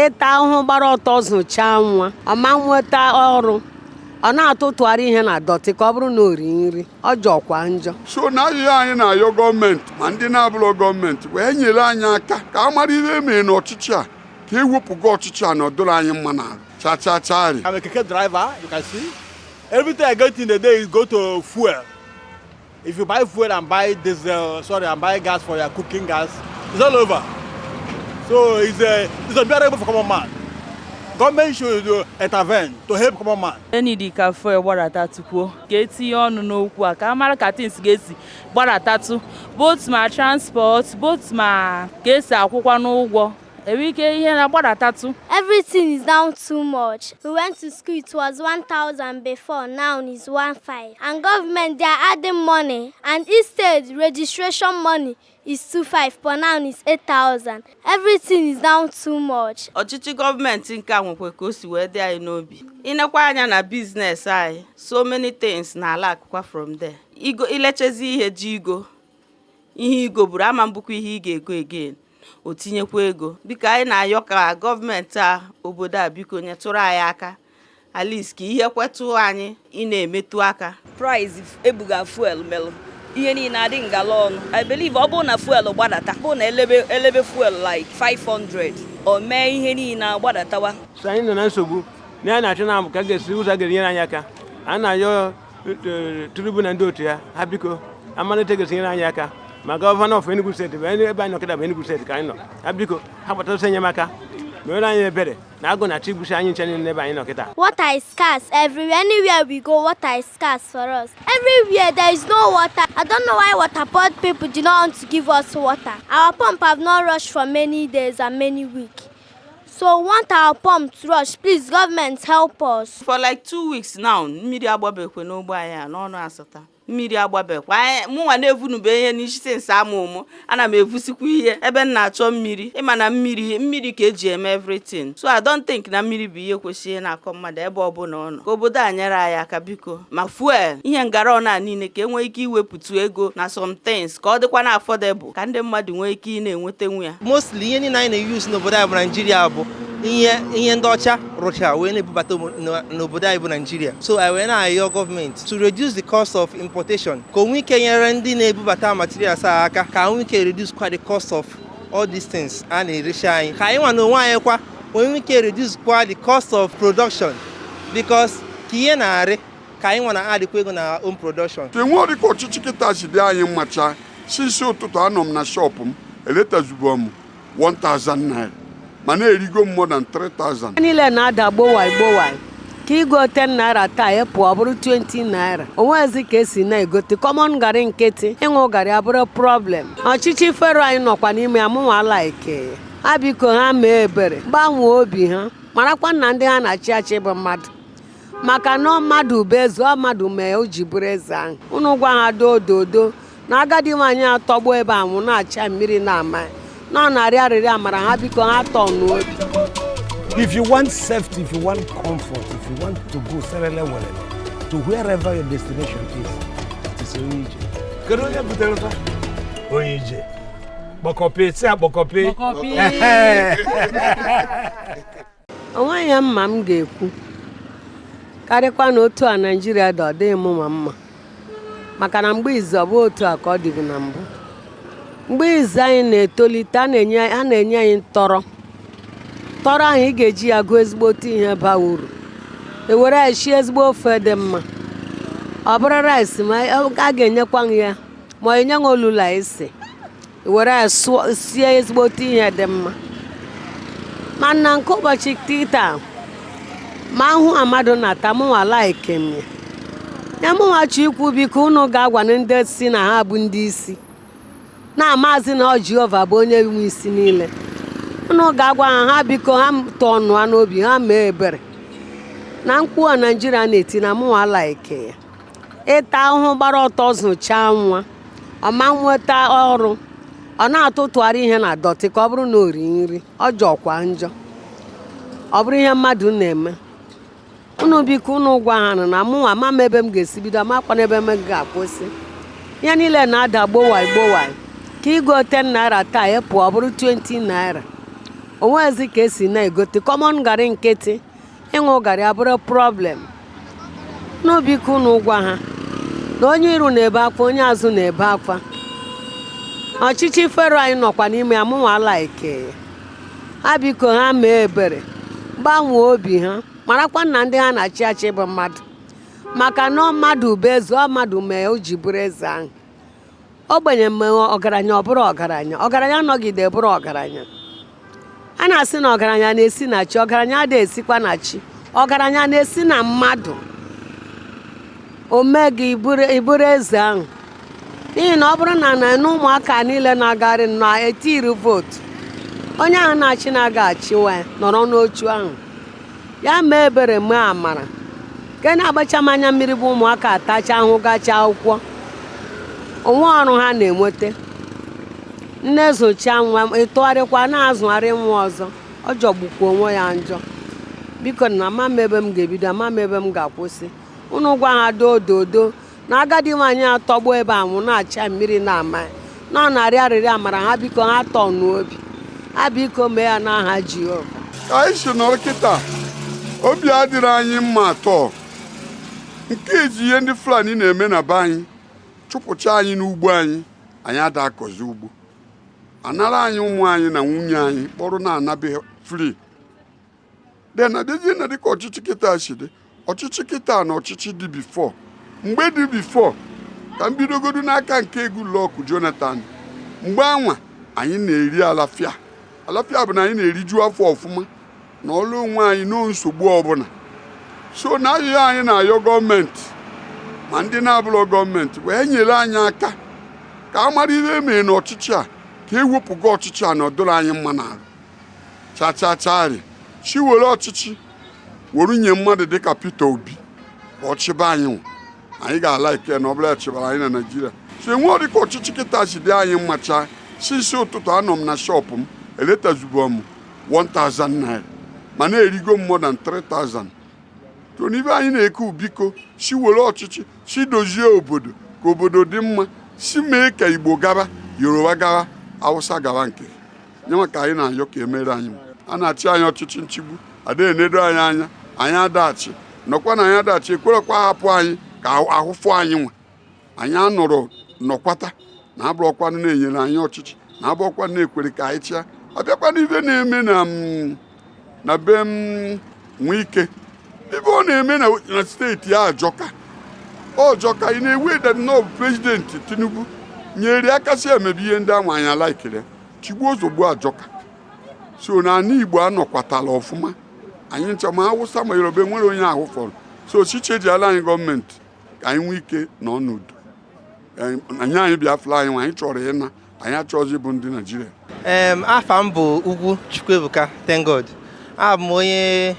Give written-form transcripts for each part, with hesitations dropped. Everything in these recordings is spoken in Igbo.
ịta ahụhụ gbara ọtọ zụchaa nwa ọma nweta ọrụ ọ na-atụtụgharị ihe na dọtị ka ọ bụrụ na o ri nri ọ jọkwa njọ. So na ihe anyị na-ayọ gọọmenti ma ndị na-abụrụ gọọmenti wee nyere anyị aka ka a mara ihe emere n'ọchịchị a ka ewepụga ọchịchị a na ọdụrụ anyị mma n'ahụ chachachari. I'm a keke driver, you can see. Everything I get in the day is go to fuel. If you buy fuel and buy diesel, and buy gas for your cooking gas, it's all over. So it's unbearable for common man. Government should intervene to help common man. Any di ka fuel gbadata tupu ka etinye ọnụ n'okwu a ka amara ka things ga-esi gbadata both ma transport, both ma ka esi akwụkwọ n'ụgwọ. Everything is down too much. We went to school, it was 1,000 before, now it's 1,500. And government, they are adding money. And instead, registration money is 2,500, but now it's 8,000. Everything is down too much. Ọchịchị gọọmenti nke a nwekwa ka o si wee dị anyị n'obi. Ịnekwa anya na business anyị, so many things na-ala akụkwa from there. Ilechezi ihe ji igo. Ihe igo buru ama mbukwa ihe ị ga-ego again. O tinyekwa ego biko anyị na-ayọ ka gọọmenti a obodo a biko nyetụrụ anyị aka at least ka ihe kwetụ anyị ị na-emetụ aka. Price ebuga fuel melụ ihe niile adị ngala ọnụ. I believe ọ bụrụ na fuel gbadata bụ na elebe fuel like 500 o mee ihe niile agbadatawa. So anyị nọ na nsogbu na anyị na-achọ na ka ga-esi ụzọ ga-enyere anyị aka. A na-ayọ Tinubu na ndị otu ya ha biko amalite ga-esi nyere anyị aka. Ma gọvanọ of Enugu State ebe anyị nọkịta bụ Enugu State ka anyị nọ ya biko ha kpatara enyemaka mere anyị ebere na agụ na chigbusi anyị nche niile ebe anyị nọkịta. Water is scarce everywhere. Anywhere we go, water is scarce for us. Everywhere there is no water. I don't know why water board people do not want to give us water. Our pump have not rushed for many days and many weeks. So we want our pump to rush. Please, government, help us. For like 2 weeks now, mmiri agbabekwe n'ogbe anyị n'ọnụ asatọ. Mmiri agbabekwa mụnwa na-evunube ihe n'isi nsa amụmụ ana m evusikwa ihe ebe m na-achọ mmiri ịma na mmiri ka eji eme everything. So I don't think na mmiri bụ ihe kwesịrị na-akọ mmadụ ebe ọ bụla ọnụ ka obodo a nyere anyị aka biko ma fuel ihe ngara ọna niile ka enwee ike iwepụtụ ego na some things ka ọ dịkwa na affordable ka ndị mmadụ nwee ike ị na-enweta nwe ya. Mostly ihe niile anyị na-use n'obodo anyị bụ Nigeria bụ ihe ndị ọcha rụcha wee na-ebubata n'obodo anyị bụ Nigeria. So I wee na-ayọ gọọmenti to reduce the cost of importation ka onwe ike nyere ndị na-ebubata materials aka ka onwe ike reduce kwa the cost of all these things a na-erecha anyị ka anyị nwa na onwe anyị kwa onwe ike reduce kwa the cost of production because ka ihe na-arị ka anyị nwa na adịkwa ego na home production. Enwe dị ka ọchịchị kịta si dị anyị mmacha sisi ụtụtụ anọ m na shọpụ m eletazubo m 1,000 naira mana erigo m more than 3,000. Niile na-ada gbowai ka igote naira taa epụ ọ bụrụ 20 naira. Onwezi ka esi na-egote common garị nkịtị ịṅụ garị abụrụ problem. Ọchịchị fero anyị nọkwa n'ime amụnwala ike ha biko ha mee ebere gbanwee obi ha marakwa na ndị ha na-achị achị bụ mmadụ maka na mmadụ bụ eze mmadụ mee o ji bụrụ eze ahụ. Unu gwa ha dododo na agadi nwaanyị atọgbo ebe anwụ na-acha mmiri na-ama no narị arịrị amara ha biko ha tọ n'obi. If you want safety, if you want comfort, if you want to go to wherever your destination is, it is Oyije. Kedu onye butere fa? Oyije. Bokopi, si abokopi. Onwe ya mma m ga-ekwu karịkwa na otu a Nigeria dị ọdị mụ ma mma maka na mgbe izu ọ bụ otu a ka ọ dịbu na mbụ. Mgbe izu anyị na-etolite a na-enye anyị tọrọ anyị ga-eji ya gụọ ezigbote ihe baa uru ewere esi ezigbo ofe dị mma ọ bụrụ rice ma a ga-enyekwa ya ma enye ya olula isi ewere sie ezigbote ihe dị mma mana nke ụbọchị taa ma hụ amadụ na-ata mụnwa like m ya mụnwachi ikwu biko unu ga-agwa ndị si na ha bụ ndị isi na amazi na ọ Jehova bụ onye nwe isi niile unu ga-agwa ha biko ha tọnụa n'obi ha mee ebere na mkpu a Nigeria na-eti na mụnwa like ya ịta ahụhụ gbara ọtọ zụchaa nwa ọma nweta ọrụ ọ na-atụtụgharị ihe na dọtị ka ọ bụrụ na o ri nri ọ jọkwa njọ ọ bụrụ ihe mmadụ na-eme unu biko unu gwa ha na mụnwa ama ebe m ga-esi bido amakwa n'ebe m ga-akwụsị ihe niile na-ada gbowai ka igote naira taa epụ ọ bụrụ 20 naira onwezi ka esi na-egote common garị nkịtị ịṅụ garị abụrụ problem n'obiko unu gwa ha na onye iru na-ebe akwa onye azụ na-ebe akwa ọchịchị fero anyị nọkwa n'ime ya mụnwa laike ha biko ha mee ebere gbanwee obi ha marakwa na ndị ha na-achị achị bụ mmadụ maka na mmadụ bụ eze mmadụ mee o ji bụrụ eze ahụ ogbenye mee ọgaranya ọ bụrụ ọgaranya nọgide bụrụ ọgaranya a na-asị na ọgaranya na-esi na chi ọgaranya adịghị esikwa na chi ọgaranya na-esi na mmadụ ome gị iburu eze ahụ n'ihi na ọ bụrụ na ụmụaka niile na-agarị na-etiri vootu onye ahụ na-achị na-aga achịwa ya nọrọ n'ochu ahụ ya mee ebere mee amara nke na-agbacha m anya mmiri bụ ụmụaka atacha ahụ gacha akwụkwọ onwe ọrụ ha na-enweta nne zocha nwa ịtụgharịkwa na-azụgharị nwa ọzọ ọ jọgbukwa onwe ya njọ biko na mama ebe m ga-ebido mama ebe m ga-akwụsị unu gwa ha dododo na agadi nwaanyị atọgbu ebe anwụ na-acha mmiri na-ama na ọ na-arị arịrị amara ha biko ha tọọ n'obi ha biko mee ya n'aha Jehova ka anyị si nọrọ kịta obi adịrị anyị mma atọ nke iji ihe ndị Fulani na-eme na be anyị chụpụcha anyị n'ugbo anyị ada akọzi ugbo anara anyị ụmụ anyị na nwunye anyị kpọrọ na-anabe free na dịka ọchịchị kịta si dị ọchịchị kịta na ọchịchị dị bifọ mgbe dị bifọ ka m bidogodu n'aka nke Goodluck Jonathan mgbe anwa anyị na-eri alafia bụ na anyị na-eriju afọ ọfụma na ọlụ onwe anyị no nsogbu ọbụla so na ayọ anyị na-ayọ gọọmenti ma ndị na-abụrụ gọọmenti wee nyere anyị aka ka a mara ihe emere n'ọchịchị a ka ewepụga ọchịchị a na ọdụrụ anyị mma n'arụ chachachari chi were ọchịchị were nye mmadụ dịka Peter Obi ka ọ chịba anyị nwa anyị ga-ala ike na ọ bụla chịbara anyị na Naịjirịa so enwe dịka ọchịchị kịta si dị anyị mmacha si isi ụtụtụ anọ m na shọpụ m eletazubo m 1000 naira ma na-erigo m more than 3000 to n'ibe anyị na-eke biko si were ọchịchị si dozie obodo ka obodo dị mma si mee ka Igbo gaba Yoruba gaba Hausa gaba nke nyenwa ka anyị na-ayọ ka emere anyị a na-achị anyị ọchịchị nchigbu ada enedo anyị anya anyị adachi nọkwa na anyị adachi ekwerekwa hapụ anyị ka ahụfụ anyị nwa anyị anọrọ nọkwata na abụrọkwanụ na-enyere anyị ọchịchị na abụrọkwanụ na-ekwere ka anyị chịa ọbịakwana ibe na-eme na be m Nwike ibe ọ na-eme na steeti ya ajọka ọjọka ị na-ewe da nọọ prezidenti Tinubu nyere aka si emebi ihe ndị ahụ anyị alaikere chigbuo ozugbo ajọka so na ana Igbo anọkwatala ọfụma anyị ncha ma Hausa ma Yoruba nwere onye ahụ fọrọ so chiche eji ala anyị gọọmenti ka anyị nwee ike nọ n'udo anyị Biafra anyị chọrọ ịna anyị achọghịzi bụ ndị Naịjirịa afa m bụ Ugwu Chukwuebuka thank God abụ m onye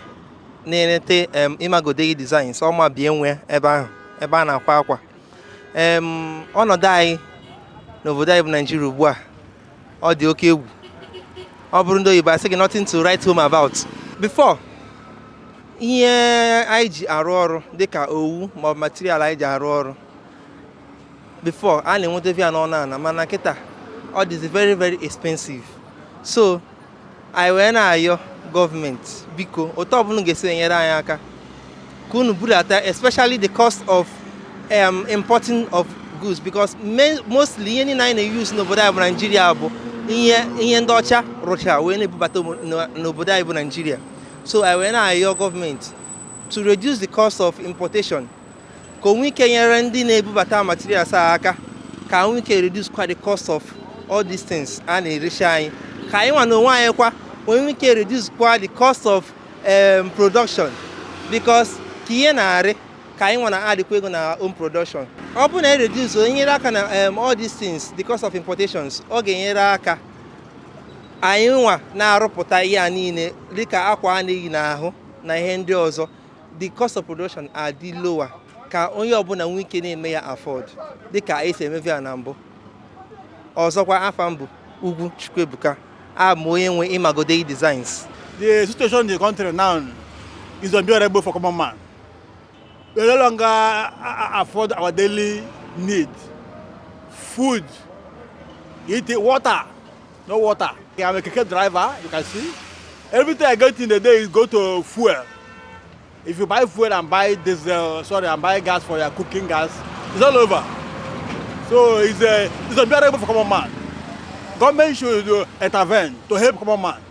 na-enete Imagodei Designs ọma bie nwe ebe a na-akwa akwa ọnọdụ anyị n'obodo anyị bụ Naịjirịa ugbu a ọ dị oke egwu ọ bụrụ ndị oyibo asị gị nothing to write home about before ihe anyị ji arụ ọrụ dịka owu maọbụ material anyị ji arụ ọrụ before a na-enweta ya n'ọnụ ana mana kịta ọ dịzi very very expensive so anyị wee na-ayọ gọọmenti biko otu ọbụla ga-esi enyere anyị aka ka unu budata especially the cost of importing of goods because mostly ihe niile anyị na-use n'obodo anyị bụ Nigeria bụ ihe ndị ọcha rụcha wee na-ebubata n'obodo anyị bụ Nigeria so anyị wee na-ayọ gọọmenti to reduce the cost of importation ka onwe ike nyere ndị na-ebubata materials aka ka onwe ike reduce kwa the cost of all these things a na-erecha anyị ka anyị nwa n'onwe anyị kwa onwe ike reduce kwa the cost of production because ka ihe na-arị ka anyị nwa na-adịkwa ego na home production ọ bụ na reduce enyere aka na all these things the cost of importations ọ ga-enyere aka anyị nwa na-arụpụta ihe a niile dịka akwa a na-eyi n'ahụ na ihe ndị ọzọ the cost of production adị lower ka onye ọbụla nwee ike na-eme ya afford dịka esi emevi ya na mbụ ọzọkwa afa m bụ Ugwu Chukwuebuka abụ m onye nwe Imagodei Designs. The situation in the country now is unbearable for common man. We no longer afford our daily need. Food, eating, water, no water. I'm a keke driver, you can see. Everything I get in the day is go to fuel. If you buy fuel and buy diesel, and buy gas for your cooking gas, it's all over. So it's unbearable for common man. Government should intervene to help common man.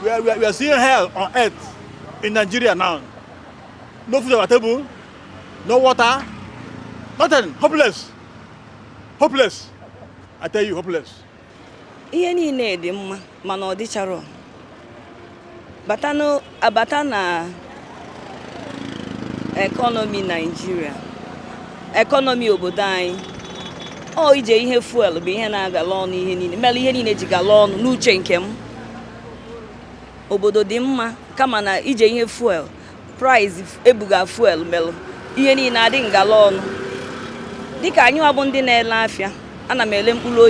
We are seeing hell on earth in Nigeria now. No food on our table, no water, nothing. Hopeless. Hopeless. I tell you, hopeless. Ihe niile dị mma mana ọ dịchara. Abata na economy Nigeria. Economy obodo anyị. Ije ihe fuel bụ ihe na-agala ọnụ ihe niile. Mere ihe niile ji gala ọnụ n'uche nke m. Obodo dị mma kama na ije ihe fuel. Price ebuga fuel mere ihe niile adị ngala ọnụ. Dịka anyị ọ bụ ndị na-ele afịa, ana m ele mkpụrụ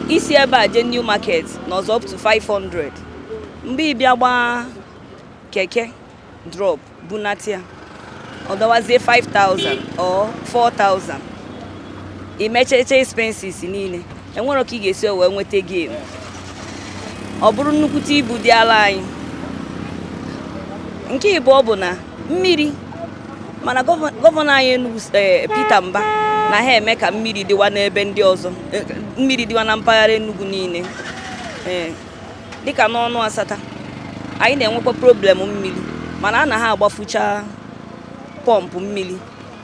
isi ebe a je new market nọzọ up to 500. Mgbe ịbịa gbaa keke drop bunatia ọdawazie 5,000 or 4,000. Imecheche expenses niile enwere ka ị ga-esi wee nweta gain. Ọ bụrụ nnukwute ibu dị ala anyị. Nke ịbụ ọ bụ na mmiri mana gọvanọ anyị Enugu Peter Mba na ha eme ka mmiri dịwa n'ebe ndị ọzọ, mmiri dịwa na mpaghara Enugu niile. Dịka n'ọnụ Asata anyị na-enwekwa problem mmiri mana a na ha agbafucha pọmpụ mmiri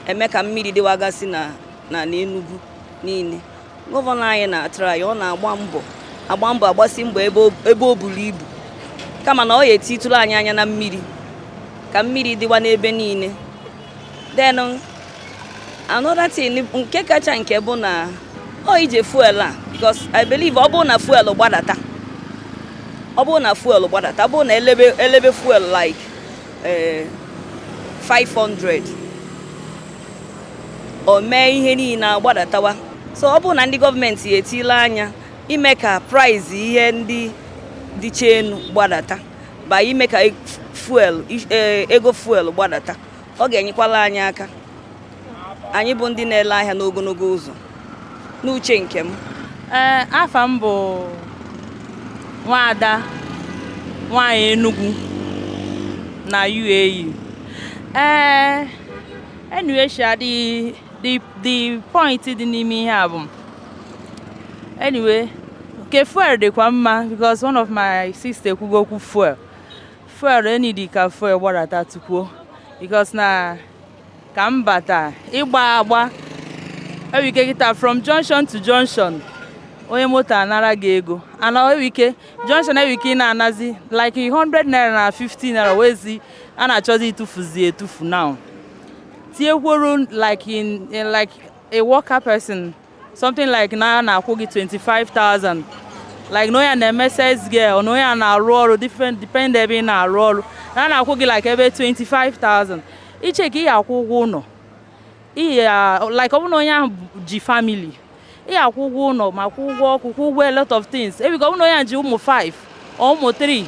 eme ka mmiri dịwagasị na Enugu niile. Gọvanọ anyị na-atara ya, ọ na-agba mbọ agbasi mbọ ebe o buru ibu kama na ọ ya etitụrụ anyị anya na mmiri ka mmiri dịwa n'ebe niile. Then another thing nke kacha nke bụ na ije fuel a, because I believe ọ bụ na fuel gbadata bụ na elebe fuel like 500 o mee ihe niile agbadatawa. So ọ bụ na ndị gọọmenti etile anya ime ka price ihe ndị dịcha enu gbadata ba ime ka ego fuel gbadata, ọ ga-enyekwala anyị aka. Anyị bụ ndị na-ele ahịa n'ogologo ụzọ n'uche nke m. Afa m bụ Nwaada nwaanyị Enugu na UAE. Anyway, the point dị n'ime ihe a bụ anyway ke fuel dịkwa mma because one of my sister kwugo okwu fuel enidi ka fuel gbadata tukwuo because na ka m bata ịgba ewike kita from junction to junction onye moto anara gị ego ana ewike junction ewike na-anazi like 100 naira na 50 naira wezi a na-achọzi etufu now tiekwuru like in like a worker person something like na-akwụ gị 25,000 like no ya na-eme sales girl no ya na-arụ ọrụ depend ebe ị na-arụ ọrụ na-akwụ gị like ebe 25,000 iche ka ị akwụ ụgwọ ụlọ like ọ bụ na onye ahụ ji family ị akwụ ụgwọ ụlọ ma kwụ ụgwọ ọkụ kwụ ụgwọ a lot of things ebe ka ọ bụ na onye ahụ ji ụmụ 5 or ụmụ 3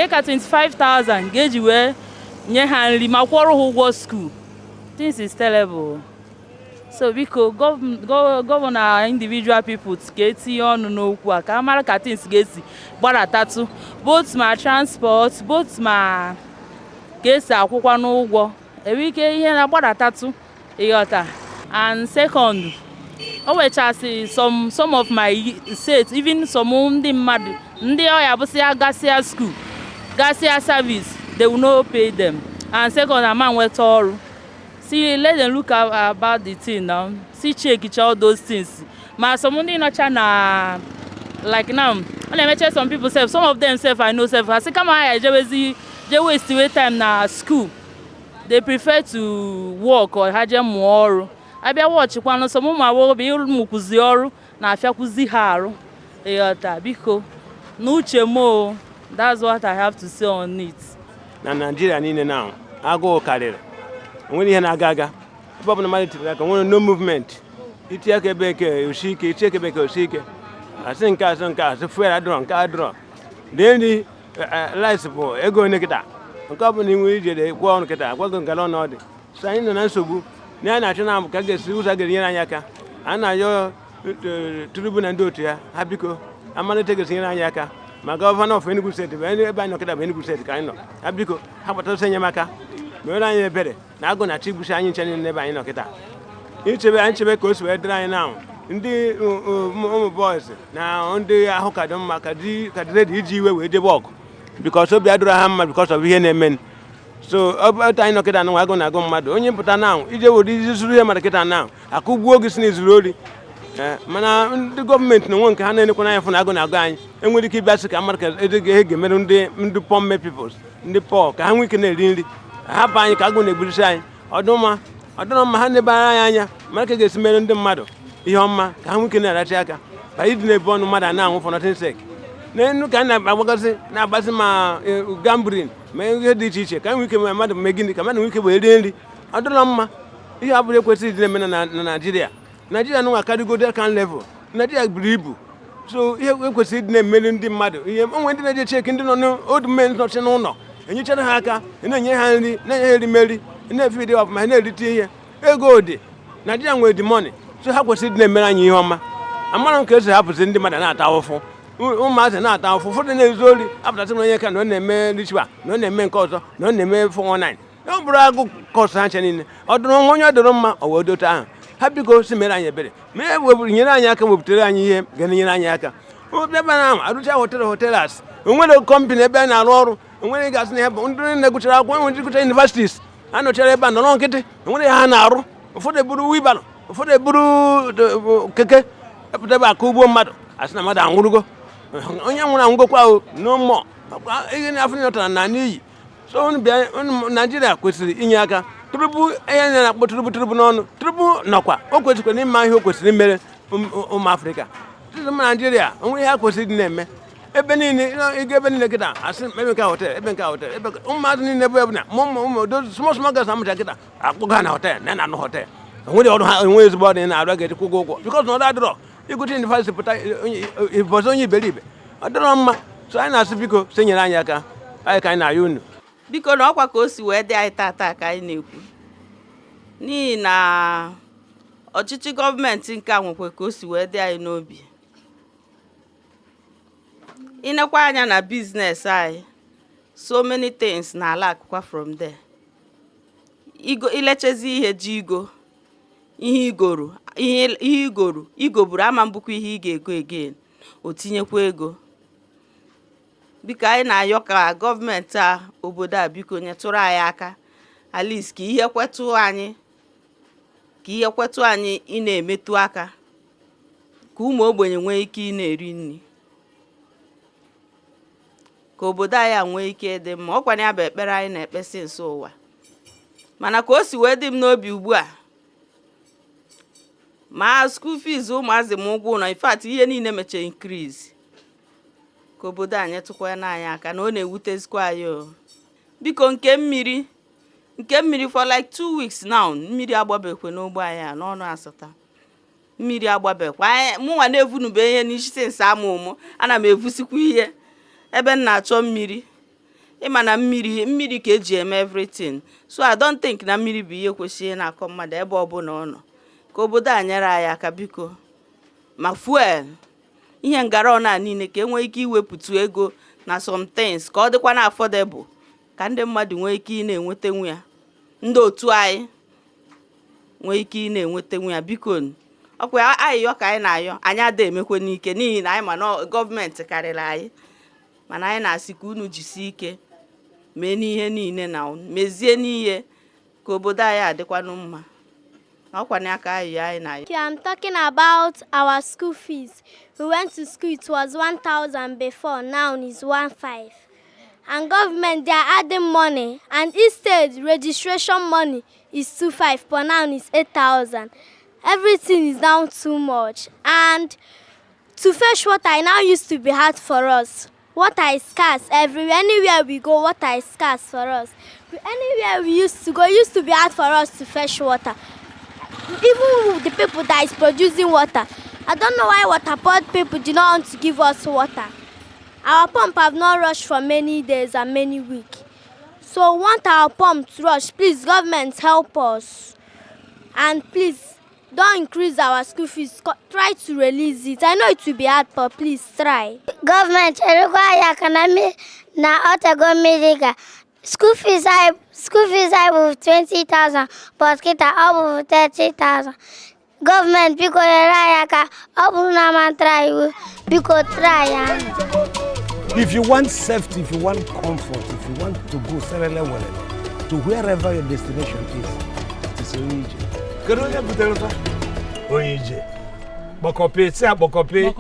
ka 25,000 ga-eji wee nye ha nri ma kwụọrọ ha ụgwọ school. Things is terrible. So biko governor individual people ka etinye ọnụ n'okwu a ka amara ka things ga-esi gbadatatụ both ma transport both ma ka esi akwụkwa n'ụgwọ enwe ike ihe na-gbadatatụ ịghọta. And second, o wechasị some of my states even some ndị mmadụ ndị ọya bụsịa gasịa school gasịa service they will not pay them. And second, ama nweta ọrụ. See, let them look about the thing now. See, check all those things. Ma some ndị nọcha na like now. Some people say some of them say I know self. I say come on, je waste time na school. They prefer to work or ha je mụọ ọrụ. Abịa watch kwano some ụmụ agbọghọ bụ ịmụ kuzi ọrụ na afịa kuzi ha arụ. Ịghọta biko n'uche mo. That's what I have to say on it. Na Nigeria niile now agụụ karịrị. When you have gaga, Bob no movement. You take a baker, you shake, you take a baker, shake. I think cars on cars, a fair I draw. Then the lights for ego negata. Accompanying with the one cata, welcome galon order. Sign an answer book. Nana Kagas, Yaka, and I your tribune and dotia, Habico, I'm going to take a Yaka. ma gọvanọ of Enugu steeti bụ ebe anyị nọkịta bụ Enugu steeti ka anyị nọ ya biko ha kpatara enyemaka mere anyị ebere na agụ na chigbuchi anyị nche niile ebe anyị nọkịta anyị chebe ka o si wee dịrị anyị na ndị ụmụ boys na ndị ahụ ka dị mma ka dị redi iji iwe wee debe ọgụ bikos obi adịrọ ha mma bikos of ihe na-eme so otu anyị nọkịta na agụ na-agụ mmadụ onye pụta na ije were iji zuru ihe mmadụ kịta na akụgbuo gị si na izuru ori mana ndị gọọmenti na onwe nke ha na-enekwa anya fụ na agụ na-agụ anyị enwere ike ịbịasị ka mmadụ ka ihe ga-emere ndị poor peoples ndị poor ka ha nwee ike na-eri nri hapụ anyị ka agụ na-egburisi anyị ọdụmma ha na-ebara anyị anya mara ka ga-esi mere ndị mmadụ ihe ọma ka ha nwee ike na-arachi aka ba ịdị na-ebu ọnụ mmadụ a na-anwụ for nothing sake n'enu ka anyị na-agbazi ma gambrin ma ihe dị iche iche ka nwee ike mmadụ mee gịnị ka mmadụ nwee ike wee rie nri ọ dịrọ mma ihe abụrụ ekwesịrị ịdị na-eme na Naijiria nwa akarịgo dekan level Naijiria buru ibu so ihe ekwesịrị ịdị na-emeri ndị mmadụ ihe onwe ndị na-eje cheki ndị nọ n'old men nọchi n'ụlọ enyichara ha aka na-enye ha nri na-enye ha erimeri na-efe ide ọfụma ha na-erite ihe ego dị Naijiria nwere dị mọni so ha kwesịrị ịdị na-emere anyị ihe ọma amara m ka esi hapụzi ndị mmadụ na-ata ụfụ ụmụazị na-ata ụfụ ụfọdụ na-ezu ori apụtasị onye ka na ọ na-eme richwa na ọ na-eme nke ọzọ na ọ na-eme 419 ọ bụrụ agụ kọsụ ha nche niile ọ dụrụ nwa onye ọ dụrụ mma ọ wee dote ahụ ha biko si mere anyị ebere mee nyere anyị aka wepụtara anyị ihe ga-enyere anyị aka ebe ahụ arụcha hotelas onwere kọmpanị ebe a na-arụ ọrụ onwere gasị na ihe bụ ndị na-egụchara akwụkwọ enwere ndị gụchara universities a nọchara ebe a nọrọ nkịtị onwere ha na-arụ ụfọdụ eburu wibaro ụfọdụ eburu keke epụta ebe aka ugbo mmadụ asị na mmadụ anwụrụgo onye nwụrụ anwụgokwa n'ụmụ ihe na-afụ nyọtara na n'iyi so Naijiria kwesịrị inye aka Tinubu ihe na-akpọ Tinubu n'ọnụ Tinubu nọkwa o kwesịkwara ịma ihe o kwesịrị imere ụmụ Afrịka Naijiria onwe ihe ha kwesịrị ịdị na-eme ebe niile ịga ebe niile kịta asị ebe nke hotel ebe ụmụazị niile ebe ọbụla small gas amụcha kịta akpụga na hotel na anụ hotel onwere ọrụ ha enwe ezigbo ọrụ na-arụ ga-ejikwa ụgwọ ụgwọ bikọs na ọrụ adịrọ ịgụcha yunivasiti pụta ịbọzi onye iberibe ọ dịrọ mma so anyị na-asị biko si nyere anyị aka anyị ka anyị na-ayọ unu biko na ọkwa ka o si wee dị anyị tata ka anyị na-ekwu n'ihi na ọchịchị gọọmenti nke a nwekwa ka o si wee dị anyị n'obi ịnekwa anya na biznes anyị so many things na ala akụkwa from there ilechezi ihe ji ihe igoburu ama mbụkwa ihe ị ga-ego again o tinyekwa ego biko anyị na-ayọ ka gọọmenti obodo a biko nyetụrụ anyị aka at least ka ihe kwetụ anyị ị na-emetụ aka ka ụmụ ogbenye nwee ike ị na-eri nri ka obodo anyị nwee ike dị mma ọkwa ya bụ ekpere anyị na-ekpesi nso ụwa mana ka o si wee dị m n'obi ugbu a ma school fees ụmụazị m ụgwọ ụlọ in fact ihe niile mecha increase ka obodo anyị tụkwa n'anya aka na ọ na-ewutezikwa anyị biko nke mmiri for like 2 weeks now mmiri agbabekwe n'ogbe anyị n'ọnụ Asata mmiri agbabekwa mụnwa na-evunube ihe n'isi nsa amụ ana m evusikwa ihe ebe m na-achọ mmiri ịma na mmiri ka eji eme everything so I don't think na mmiri bụ ihe kwesịrị na-akọ mmadụ ebe ọbụla ọ nọ ka obodo a nyere anyị aka biko ma fuel ihe ngara ọna niile ka enwee ike iwepụta ego na some things ka ọ dịkwa na affordable ka ndị mmadụ nwee ike ị na-enwetenwu ya ndị otu anyị nwee ike ị na-enwetenwu ya biko ọkwa ayịyọ ka anyị na-ayọ anyị ada emekwe n'ike n'ihi na anyị ma na gọọmenti karịrị anyị mana anyị na-asị ka unu jisi ike mee n'ihe niile na mezie n'ihe ka obodo anyị adịkwanụ mma I'm talking about our school fees. We went to school, it was 1,000 before, now it's 1,500. And government, they are adding money. And instead, registration money is 2,500, but now it's 8,000. Everything is down too much. And to fetch water, it now used to be hard for us. Water is scarce everywhere. Anywhere we go, water is scarce for us. Anywhere we used to go, it used to be hard for us to fetch water. Even the people that is producing water, I don't know why water board people do not want to give us water. Our pump have not rushed for many days and many weeks. So want our pump to rush. Please, government, help us. And please, don't increase our school fees. Try to release it. I know it will be hard, but please try. Government require economy na otego medical. School fees I will 20,000, but kita above 30,000. Government because rayaka above na man try because try. If you want safety, if you want comfort, if you want to go to wherever your destination is, it is Oyije. Keronya butelfa? Oyije. Bokope, say Bokope.